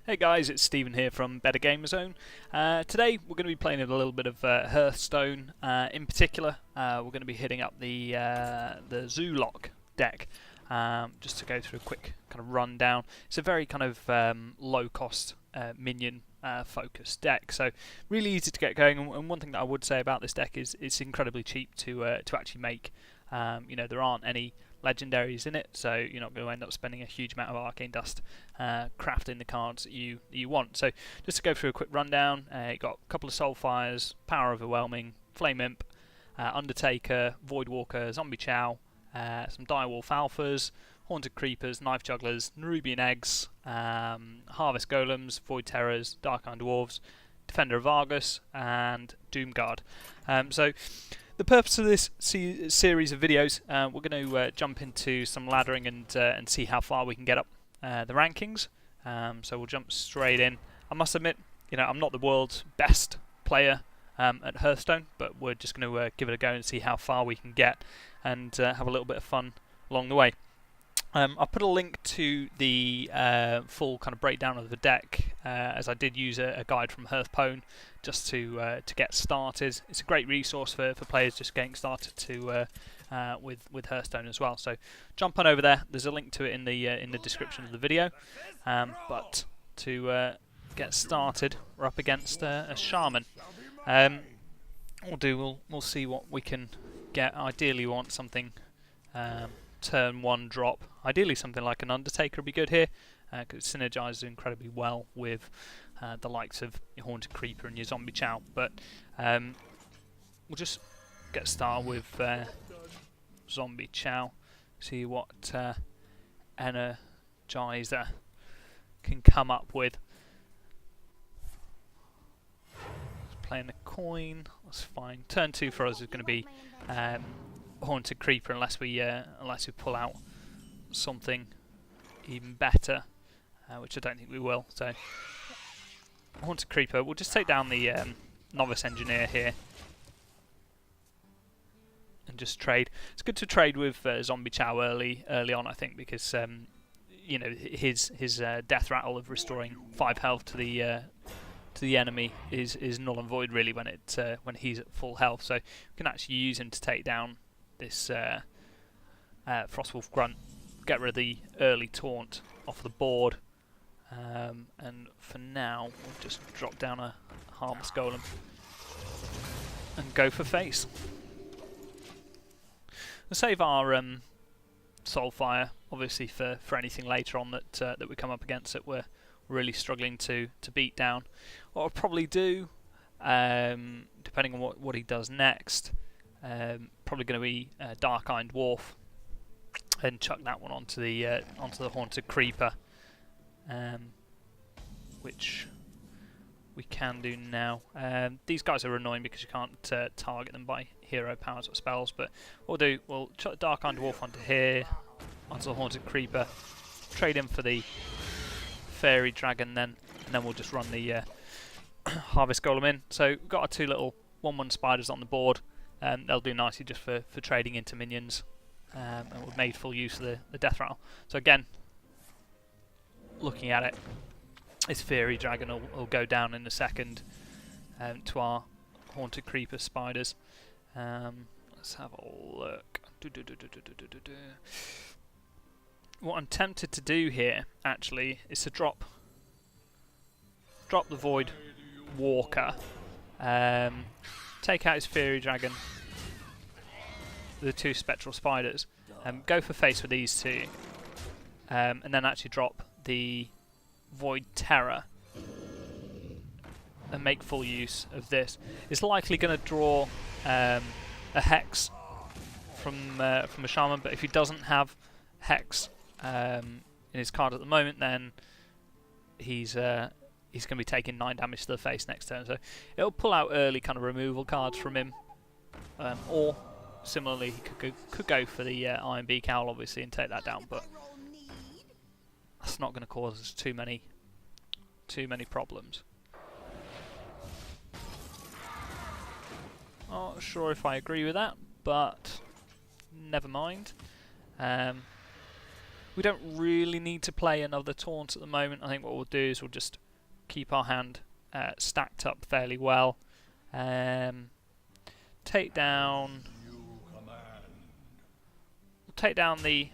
Hey guys, it's Stephen here from Better Gamer Zone. Today we're going to be playing a little bit of Hearthstone. In particular, we're going to be hitting up the Zoolock deck. Just to go through a quick kind of rundown. It's a very kind of low-cost minion focused deck, so really easy to get going. And one thing that I would say about this deck is it's incredibly cheap to actually make. There aren't any legendaries in it, so you're not going to end up spending a huge amount of arcane dust crafting the cards that you want. So just to go through a quick rundown, you've got a couple of Soulfires, Power Overwhelming, Flame Imp, Undertaker, Voidwalker, Zombie Chow, some Direwolf Alphas, Haunted Creepers, Knife Jugglers, Nerubian Eggs, Harvest Golems, Void Terrors, Dark-Eyed Dwarves, Defender of Argus, and Doomguard. So the purpose of this series of videos, we're going to jump into some laddering and see how far we can get up the rankings. So we'll jump straight in. I must admit, I'm not the world's best player at Hearthstone, but we're just going to give it a go and see how far we can get and have a little bit of fun along the way. I'll put a link to the full kind of breakdown of the deck, as I did use a guide from Hearthstone just to get started. It's a great resource for players just getting started with Hearthstone as well. So jump on over there. There's a link to it in the description of the video. But to get started, we're up against a Shaman. We'll see what we can get. Ideally, we want something. Turn 1 drop. Ideally something like an Undertaker would be good here, because it synergizes incredibly well with the likes of your Haunted Creeper and your Zombie Chow. But we'll just get started with Zombie Chow, see what Energizer can come up with. Just playing a coin, that's fine. Turn 2 for us is going to be Haunted Creeper, unless we pull out something even better, which I don't think we will. So Haunted Creeper, we'll just take down the Novice Engineer here and just trade. It's good to trade with Zombie Chow early on, I think, because his death rattle of restoring 5 health to the enemy is null and void really when he's at full health. So we can actually use him to take down this Frostwolf Grunt, get rid of the early taunt off the board, and for now we'll just drop down a Harvest Golem and go for face. We'll save our Soulfire obviously for anything later on that we come up against that we're really struggling to beat down. What I'll probably do, depending on what he does next, probably going to be Dark-Eyed Dwarf and chuck that one onto the Haunted Creeper, which we can do now. These guys are annoying because you can't target them by hero powers or spells, but what we'll chuck Dark-Eyed Dwarf onto here, onto the Haunted Creeper, trade him for the Fairy Dragon and then we'll just run the Harvest Golem in. So we've got our 2 little 1/1 spiders on the board. They'll do nicely just for trading into minions, and we've made full use of the death rattle. So again, looking at it, this Fairy Dragon will go down in a second to our Haunted Creeper spiders. Let's have a look. What I'm tempted to do here actually is to drop the Void Walker, take out his Fairy Dragon, the 2 Spectral Spiders, go for face with these 2, and then actually drop the Void Terror and make full use of this. It's likely going to draw a Hex from a Shaman, but if he doesn't have Hex in his card at the moment, then he's going to be taking 9 damage to the face next turn. So it'll pull out early kind of removal cards from him, or similarly he could go for the Iron Beak Owl obviously and take that down, but that's not going to cause us too many problems. Not sure if I agree with that, but never mind. We don't really need to play another taunt at the moment. I think what we'll do is we'll just keep our hand stacked up fairly well. Take down... We'll take down the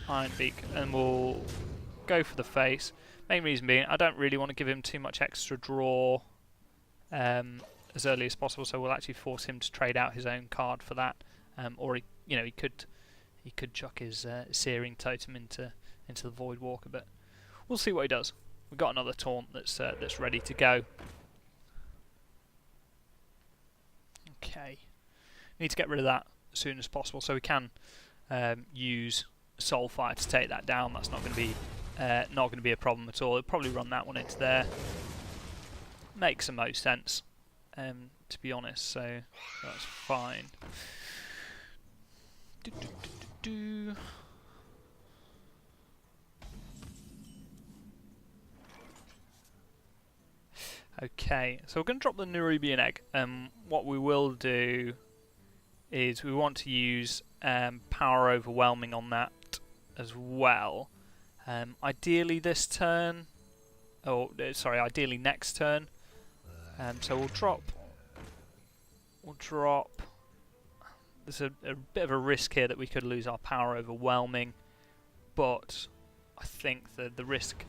Iron Beak and we'll go for the face. Main reason being, I don't really want to give him too much extra draw as early as possible, so we'll actually force him to trade out his own card for that, or he could chuck his Searing Totem into the Void Walker, but we'll see what he does. We've got another taunt that's ready to go. Okay, need to get rid of that as soon as possible, so we can use Soulfire to take that down. That's not going to be a problem at all. It'll probably run that one into there. Makes the most sense, to be honest. So that's fine. Okay, so we're going to drop the Nerubian Egg. What we will do is we want to use Power Overwhelming on that as well. Ideally this turn, ideally next turn. So we'll drop. There's a bit of a risk here that we could lose our Power Overwhelming, but I think that the risk.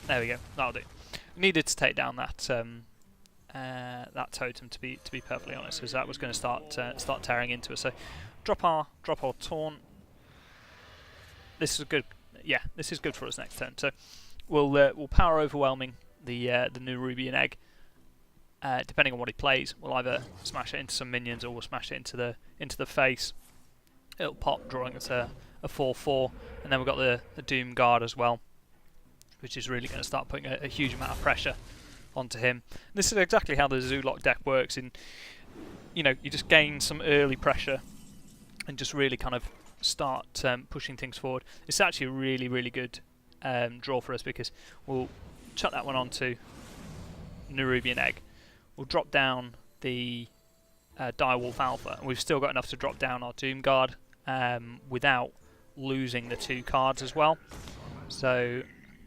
There we go. That'll do. We needed to take down that that totem to be perfectly honest, because that was going to start tearing into us. So drop our taunt. This is good. Yeah, this is good for us next turn. So we'll Power Overwhelming the Nerubian Egg. Depending on what he plays, we'll either smash it into some minions or we'll smash it into the face. It'll pop, drawing us a 4/4, and then we've got the Doom Guard as well, which is really going to start putting a huge amount of pressure onto him. This is exactly how the Zoolock deck works. You just gain some early pressure and just really kind of start pushing things forward. It's actually a really, really good draw for us, because we'll chuck that one onto Nerubian Egg. We'll drop down the Direwolf Alpha, and we've still got enough to drop down our Doom Guard without losing the 2 cards as well. So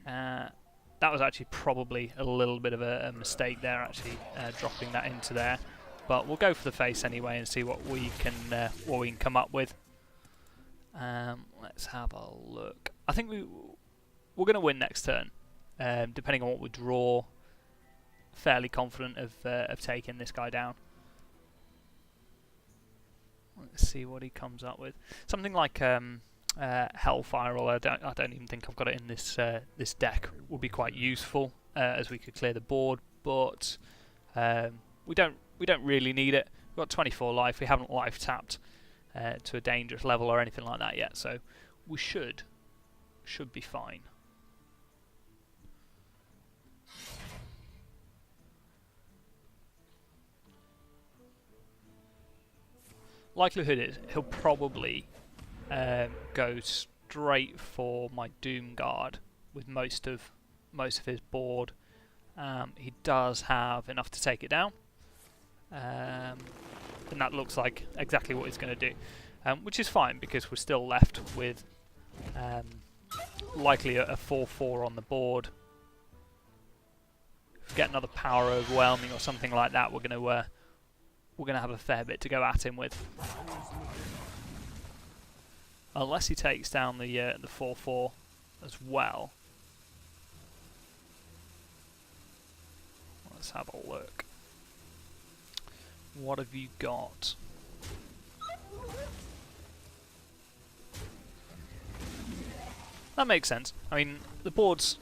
that was actually probably a little bit of a mistake there, actually dropping that into there. But we'll go for the face anyway and see what we can come up with. Let's have a look. I think we're going to win next turn, depending on what we draw. Fairly confident of taking this guy down. Let's see what he comes up with. Something like Hellfire, although I don't even think I've got it in this deck, would be quite useful, as we could clear the board. But we don't really need it. We've got 24 life. We haven't life tapped to a dangerous level or anything like that yet, so we should be fine. Likelihood is he'll probably go straight for my Doom Guard with most of his board. He does have enough to take it down, and that looks like exactly what he's going to do, which is fine, because we're still left with likely a 4/4 on the board. If we get another Power Overwhelming or something like that, we're going to have a fair bit to go at him with. Unless he takes down the 4/4 as well. Let's have a look. What have you got? That makes sense. I mean, the board's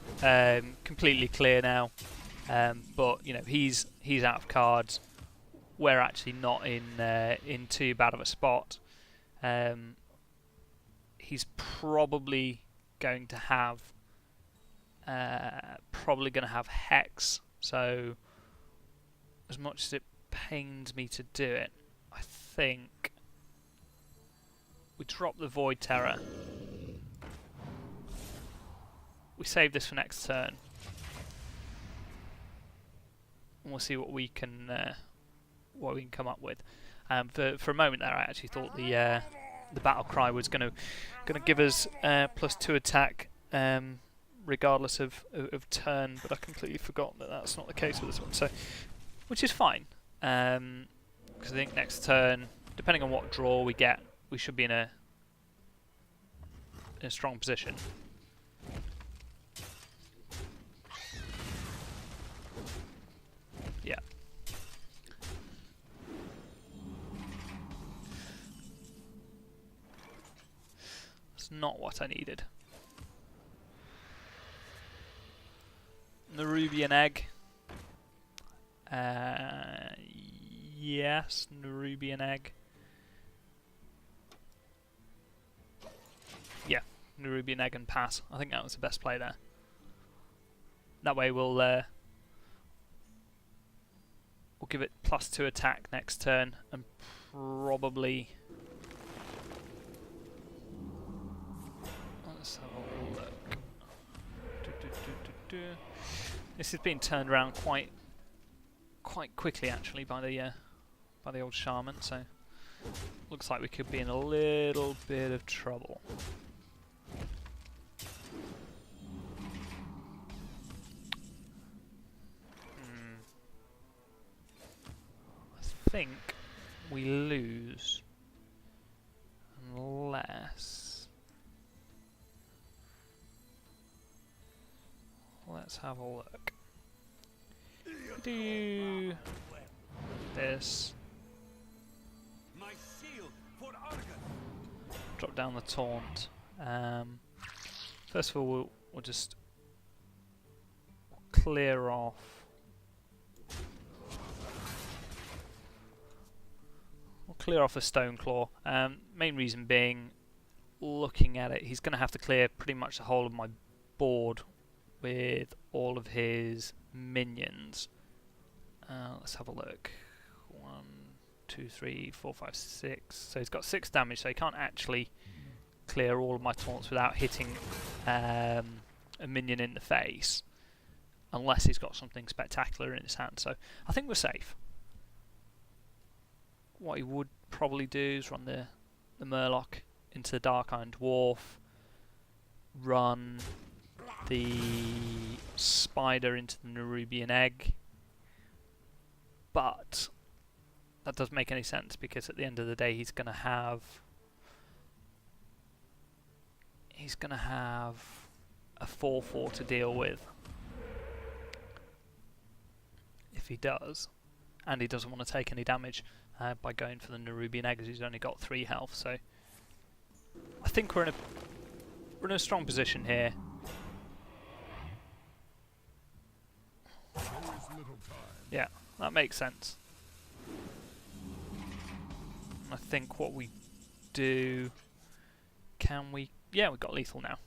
completely clear now, but he's out of cards. We're actually not in too bad of a spot. He's probably going to have Hex. So as much as it pains me to do it, I think we drop the Void Terror. We save this for next turn, and we'll see what we can come up with. For a moment there, I actually thought the the battle cry was going to give us +2 attack regardless of turn, but I completely forgot that that's not the case with this one. So, which is fine, because I think next turn, depending on what draw we get, we should be in a strong position. Yeah. That's not what I needed. Nerubian egg. Yes, Nerubian egg. Yeah, Nerubian egg and pass. I think that was the best play there. That way we'll give it +2 attack next turn, and probably. Let's have a look. This has been turned around quite quickly actually by the old shaman, so looks like we could be in a little bit of trouble. I think we lose unless. Let's have a look. Do this. Drop down the taunt. First of all, we'll just clear off. We'll clear off a stone claw. Main reason being, looking at it, he's going to have to clear pretty much the whole of my board with all of his minions. Let's have a look. 1, 2, 3, 4, 5, 6. So he's got 6 damage, so he can't actually clear all of my taunts without hitting a minion in the face, unless he's got something spectacular in his hand. So I think we're safe. What he would probably do is run the Murloc into the Dark Iron Dwarf, run the spider into the Nerubian egg, but that doesn't make any sense because at the end of the day he's going to have a 4/4 to deal with if he does, and he doesn't want to take any damage by going for the Nerubian egg, as he's only got 3 health. So I think we're in a strong position here. Yeah, that makes sense. I think what we do... Can we... Yeah, we've got lethal now.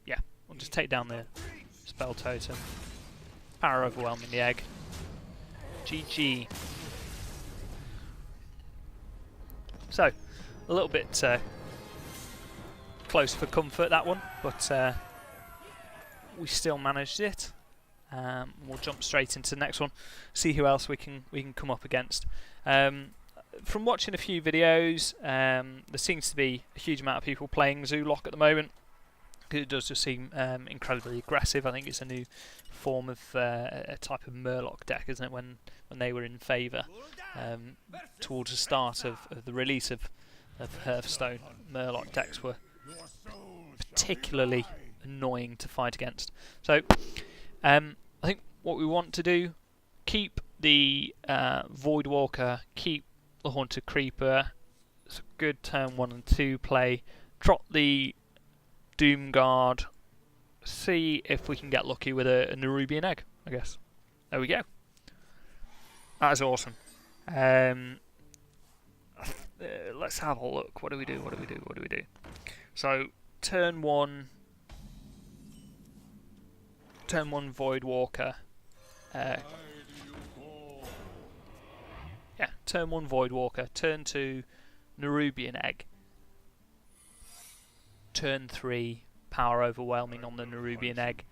Yeah, we'll just take down the spell totem. Power overwhelming the egg. GG. So, a little bit close for comfort, that one, but we still managed it. We'll jump straight into the next one, see who else we can come up against. From watching a few videos, there seems to be a huge amount of people playing Zoolock at the moment. It does just seem incredibly aggressive. I think it's a new form of a type of Murloc deck, isn't it? When they were in favour towards the start of the release of Hearthstone, Murloc decks were particularly annoying to fight against. So I think what we want to do, keep the Voidwalker, keep the Haunted Creeper. It's a good turn 1 and 2 play. Drop the Doomguard. See if we can get lucky with a Nerubian egg, I guess. There we go. That is awesome. Let's have a look. What do we do? What do we do? What do we do? So, turn 1 Voidwalker. Yeah, turn 1 Voidwalker. Turn 2 Nerubian egg. Turn 3 power overwhelming on the Nerubian egg.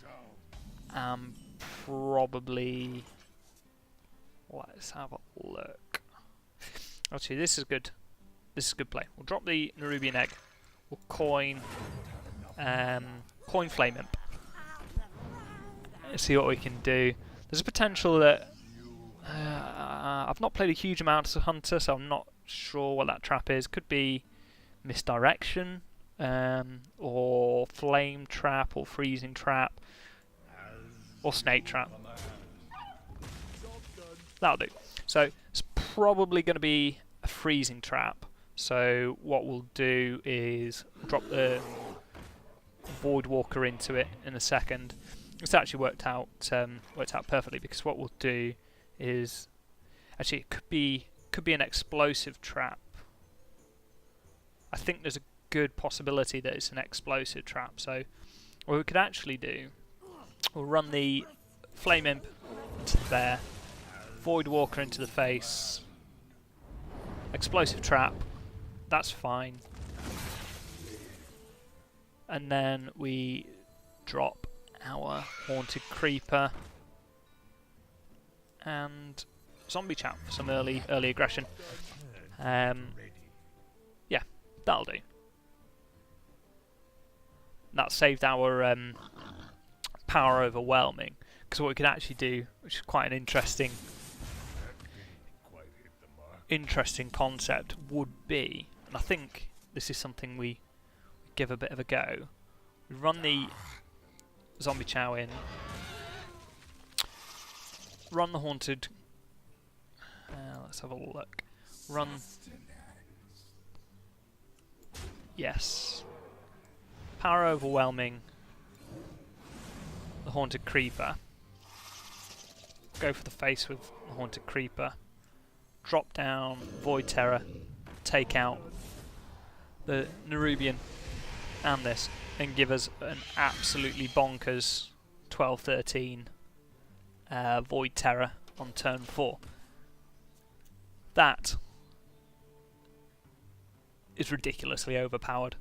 Probably... Let's have a look. Actually, this is good. This is a good play. We'll drop the Nerubian egg. We'll coin Flame Imp. Let's see what we can do. There's a potential that I've not played a huge amount as a hunter, so I'm not sure what that trap is. Could be misdirection, or flame trap, or freezing trap, or snake trap. That'll do. So it's probably going to be a freezing trap. So what we'll do is drop the Void Walker into it in a second. It's actually worked out perfectly, because what we'll do is actually it could be an explosive trap. I think there's a good possibility that it's an explosive trap. So what we could actually do, we'll run the Flame Imp into there, Void Walker into the face, explosive trap. That's fine. And then we drop our Haunted Creeper and Zombie Chat for some early aggression. Yeah, that'll do. That saved our power overwhelming, because what we could actually do, which is quite an interesting concept, would be, and I think this is something we give a bit of a go. We run the Zombie Chow in, run the Haunted. Let's have a look. Run. Yes. Power overwhelming the Haunted Creeper. Go for the face with the Haunted Creeper. Drop down Void Terror. Take out the Nerubian and this, and give us an absolutely bonkers 12-13 Void Terror on turn 4. That is ridiculously overpowered.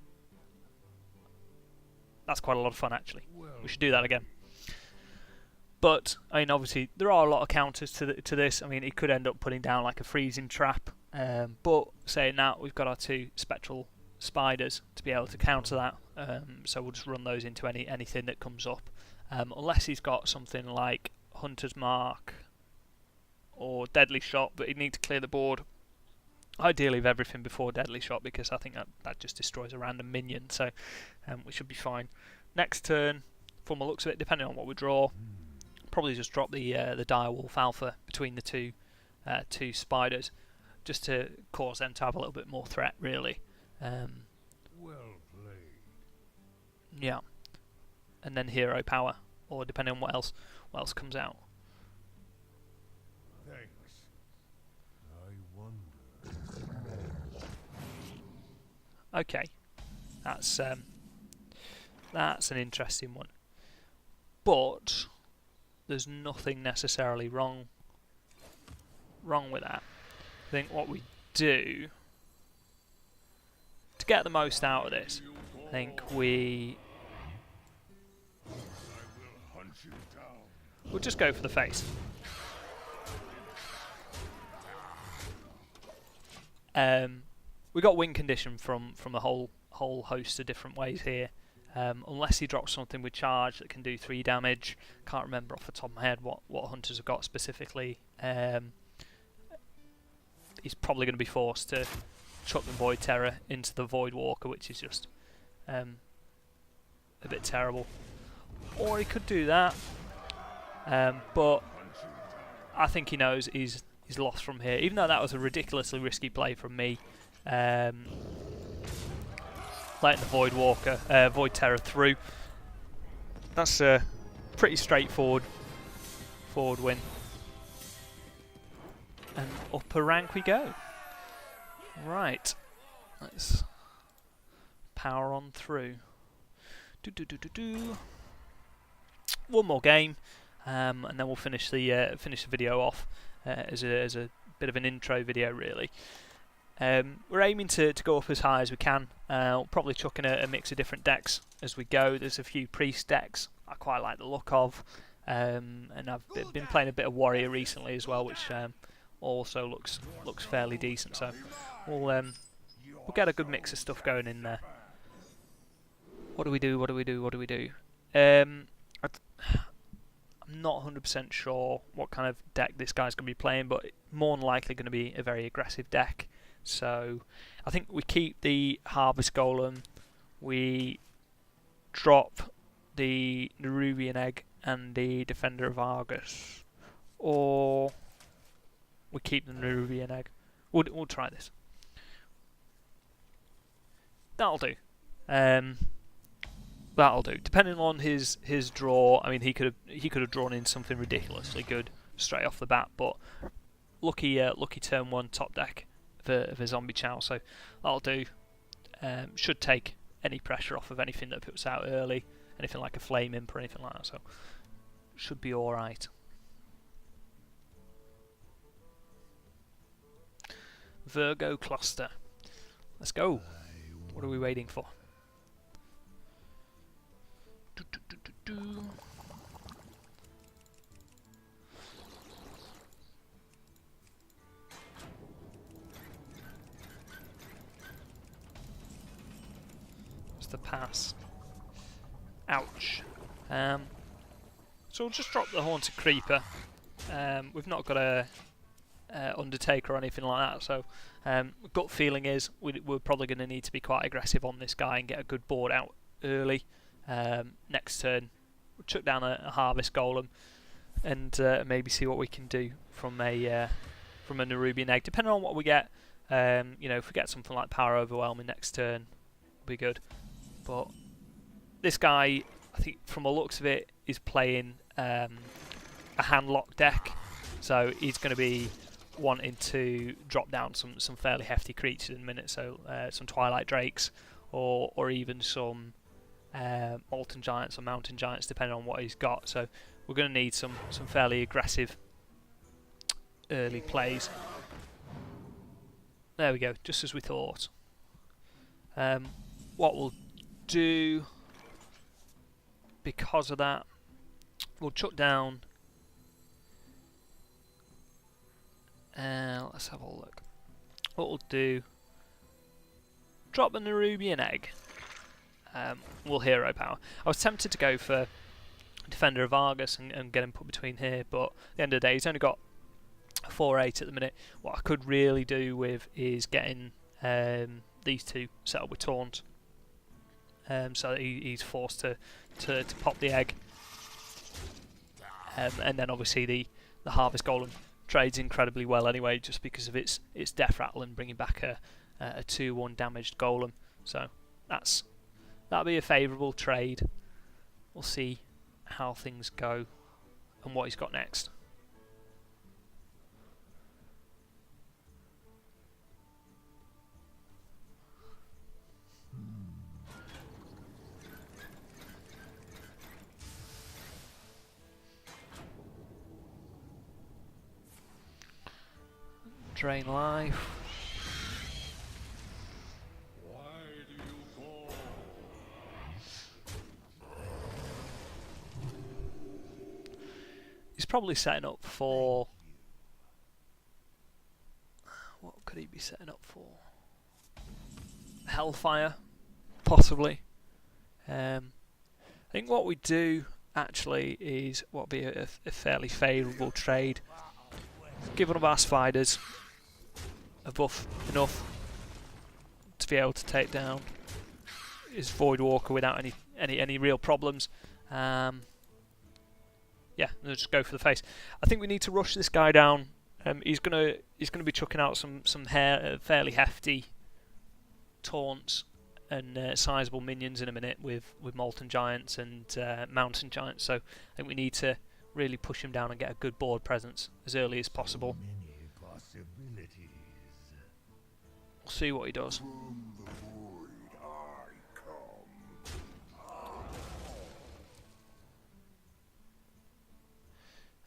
That's quite a lot of fun, actually. We should do that again. But I mean, obviously there are a lot of counters to this. I mean, it could end up putting down like a freezing trap. But saying that, we've got our 2 spectral spiders to be able to counter that. So we'll just run those into anything that comes up, unless he's got something like Hunter's Mark or Deadly Shot, but he'd need to clear the board ideally of everything before Deadly Shot, because I think that just destroys a random minion. So we should be fine. Next turn, from the looks of it, depending on what we draw, probably just drop the Direwolf Alpha between the two spiders, just to cause them to have a little bit more threat, really. Well played. Yeah, and then Hero Power, or depending on what else comes out. Thanks. I wonder. Okay, that's an interesting one, but there's nothing necessarily wrong with that. I think what we do to get the most out of this, I think we'll just go for the face. We got win condition from a whole host of different ways here. Unless he drops something with charge that can do 3 damage. Can't remember off the top of my head what hunters have got specifically. He's probably going to be forced to chuck the Void Terror into the Void Walker, which is just a bit terrible. Or he could do that, but I think he knows he's lost from here, even though that was a ridiculously risky play from me. Letting the Void Terror through. That's a pretty straightforward win. And up a rank we go. Right, let's power on through. One more game, and then we'll finish the video off as a bit of an intro video, really. We're aiming to go up as high as we can. We'll probably chuck in a mix of different decks as we go. There's a few priest decks I quite like the look of, and I've been playing a bit of warrior recently as well, which also looks fairly decent. So we'll we'll get a good mix of stuff going in there. What do we do? What do we do? What do we do? I'm not 100% sure what kind of deck this guy's going to be playing, but more than likely going to be a very aggressive deck. So I think we keep the Harvest Golem, we drop the Nerubian Egg and the Defender of Argus, or we keep the Nerubian Egg. We'll try this. That'll do. That'll do. Depending on his draw, I mean, he could have drawn in something ridiculously good straight off the bat, but lucky turn one top deck for Zombie Chow, so that'll do. Should take any pressure off of anything that puts out early, anything like a Flame Imp or anything like that, so should be alright. Virgo Cluster. Let's go. What are we waiting for? Just the pass. Ouch. So we'll just drop the Haunted Creeper. We've not got a Undertaker or anything like that, so gut feeling is we're probably going to need to be quite aggressive on this guy and get a good board out early. Next turn, we'll chuck down a Harvest Golem and maybe see what we can do from a Nerubian Egg, depending on what we get. You know, if we get something like Power Overwhelming next turn, it'll be good. But this guy, I think, from the looks of it, is playing a handlock deck, so he's going to be wanting to drop down some fairly hefty creatures in a minute. So some Twilight Drakes, or even some Molten Giants or Mountain Giants, depending on what he's got. So we're going to need some fairly aggressive early plays. There we go, just as we thought. What we'll do, because of that, we'll chuck down. Let's have a look. What we'll do, drop the Nerubian Egg. We'll hero power. I was tempted to go for Defender of Argus and get him put between here, but at the end of the day, he's only got 4/8 at the minute. What I could really do with is getting these two set up with Taunt, so that he's forced to pop the egg, and then obviously the Harvest Golem trades incredibly well anyway, just because of its Death Rattle and bringing back a 2/1 damaged Golem. So that'll be a favourable trade. We'll see how things go and what he's got next. Drain life. Why do you call? He's probably setting up for... What could he be setting up for? Hellfire, possibly. I think what we do actually is what would be a fairly favourable trade. Give one of our spiders a buff enough to be able to take down his Void Walker without any real problems. Yeah, let's just go for the face. I think we need to rush this guy down. He's gonna be chucking out some fairly hefty taunts and sizable minions in a minute with Molten Giants and Mountain Giants. So I think we need to really push him down and get a good board presence as early as possible. Many possibilities. We'll see what he does. From the void I come.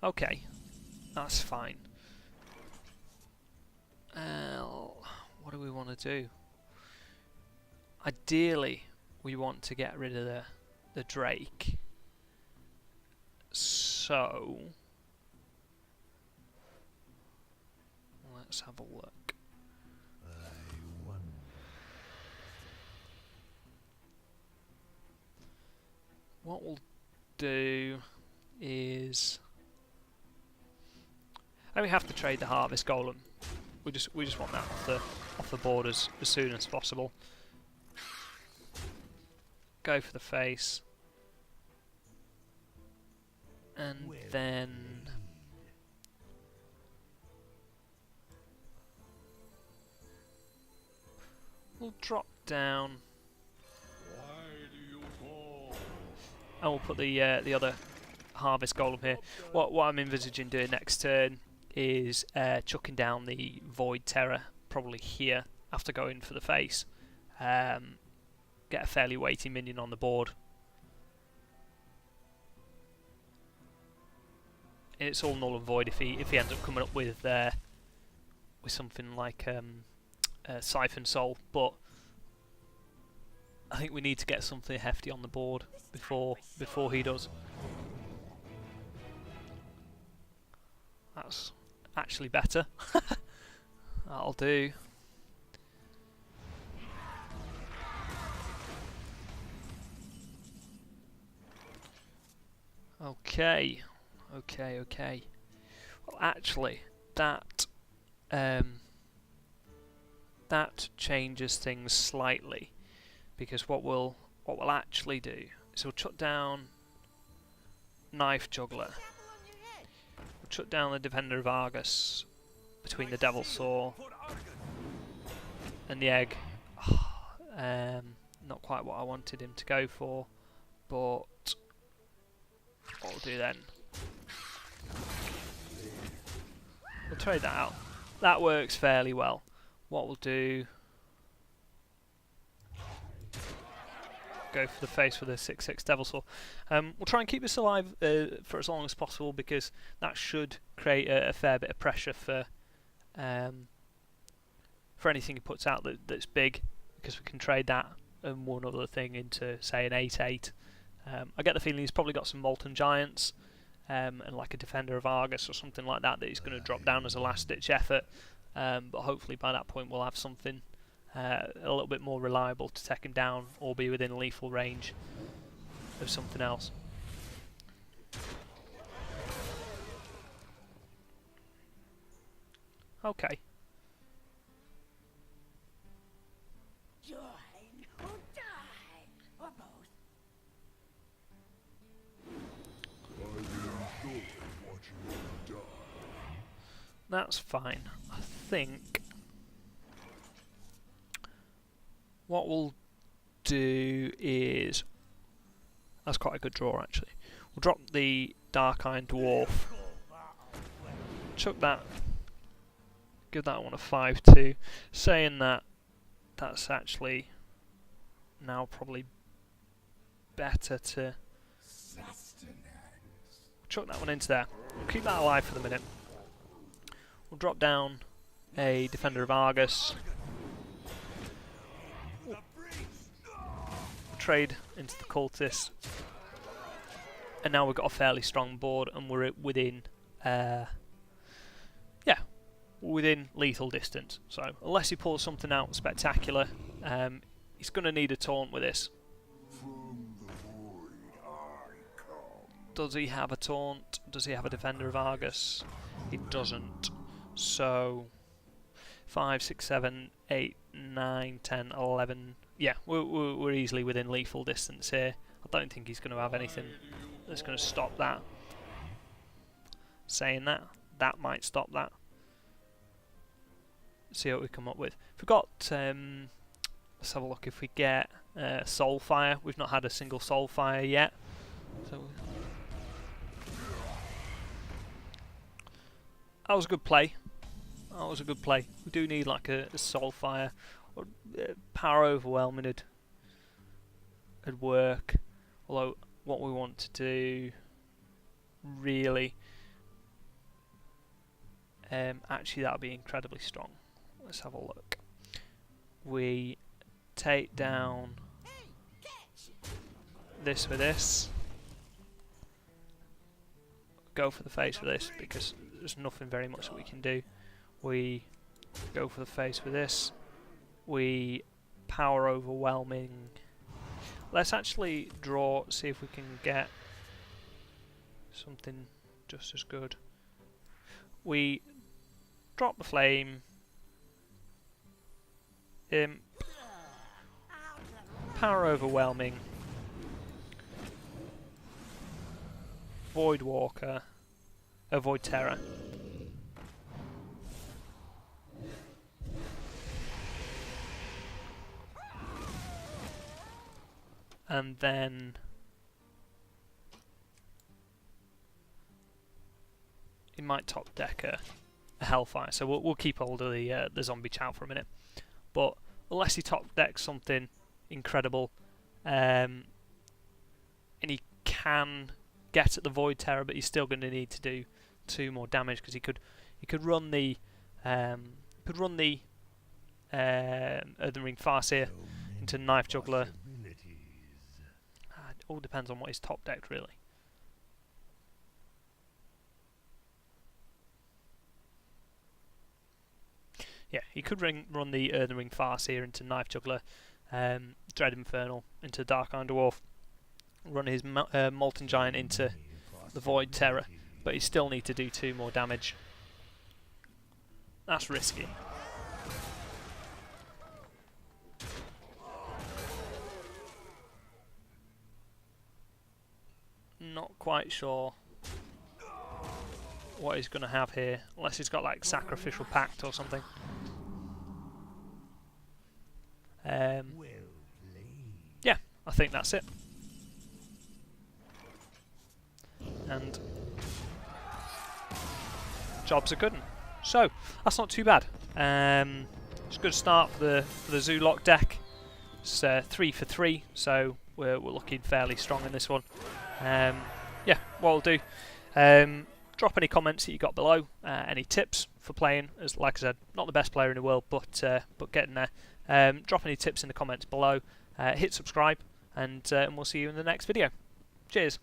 Okay, that's fine. What do we want to do? Ideally, we want to get rid of the Drake. So let's have a look. I wonder. what we'll do is, and we have to trade the harvest golem. We just want that off the board as soon as possible. Go for the face, and then we'll drop down, and we'll put the other harvest golem here. What I'm envisaging doing next turn is chucking down the void terror, probably here after going for the face. Get a fairly weighty minion on the board. It's all null and void if he ends up coming up with something like Siphon Soul, but I think we need to get something hefty on the board before he does. That's actually better. That'll do. Okay. Well, actually, that changes things slightly, because what we'll actually do is we'll chuck down Knife Juggler. We'll chuck down the Defender of Argus between the Devil Saw and the Egg. Not quite what I wanted him to go for, but what we'll do then, we'll trade that out. That works fairly well. What we'll do, go for the face with a 6/6 Devil Saw. We'll try and keep this alive for as long as possible, because that should create a fair bit of pressure for anything he puts out that's big, because we can trade that and one other thing into, say, an 8/8. I get the feeling he's probably got some Molten Giants and like a Defender of Argus or something like that he's going to drop down as a last-ditch effort. But hopefully by that point we'll have something a little bit more reliable to take him down, or be within lethal range of something else. Okay. Join or die, or both. That's fine. I think what we'll do is, that's quite a good draw actually. We'll drop the Dark Iron Dwarf, chuck that, give that one a 5/2, saying that that's actually now probably better to chuck that one into there. We'll keep that alive for the minute. We'll drop down a Defender of Argus, trade into the Cultist, and now we've got a fairly strong board, and we're within within lethal distance. So unless he pulls something out spectacular, he's going to need a taunt with this. Does he have a taunt? Does he have a Defender of Argus? He doesn't. So 5, 6, 7, 8, 9, 10, 11. Yeah, we're easily within lethal distance here. I don't think he's going to have anything that's going to stop that. Saying that, that might stop that. See what we come up with. If we've got, let's have a look. If we get Soulfire, we've not had a single Soulfire yet. So that was a good play. That was a good play. We do need like a Soulfire, or Power Overwhelming would work. Although what we want to do, really, actually that would be incredibly strong. Let's have a look. We take down this with this. Go for the face with this, because there's nothing very much that we can do. We go for the face with this. We Power Overwhelming. let's actually draw, see if we can get something just as good. We drop the flame, power overwhelming, void walker, void terror. And then he might top deck a Hellfire, so we'll keep hold of the zombie chow for a minute. But unless he top decks something incredible, and he can get at the Void Terror, but he's still going to need to do 2 more damage because he could run the Earthen Ring Farseer into Knife Juggler. It all depends on what he's top decked, really. Yeah, he could run the Earthen Ring Farseer into Knife Juggler, Dread Infernal into Dark Iron Dwarf, run his Molten Giant into the Void Terror, but he still need to do 2 more damage. That's risky. Not quite sure what he's going to have here, unless he's got like Sacrificial Pact or something. Yeah, I think that's it. And jobs are good. So that's not too bad. It's a good start for the Zoolock deck. It's 3 for 3, so we're looking fairly strong in this one. Yeah, what we'll do, drop any comments that you got below, any tips for playing. As like I said, not the best player in the world, but getting there. Drop any tips in the comments below. Hit subscribe, and we'll see you in the next video. Cheers.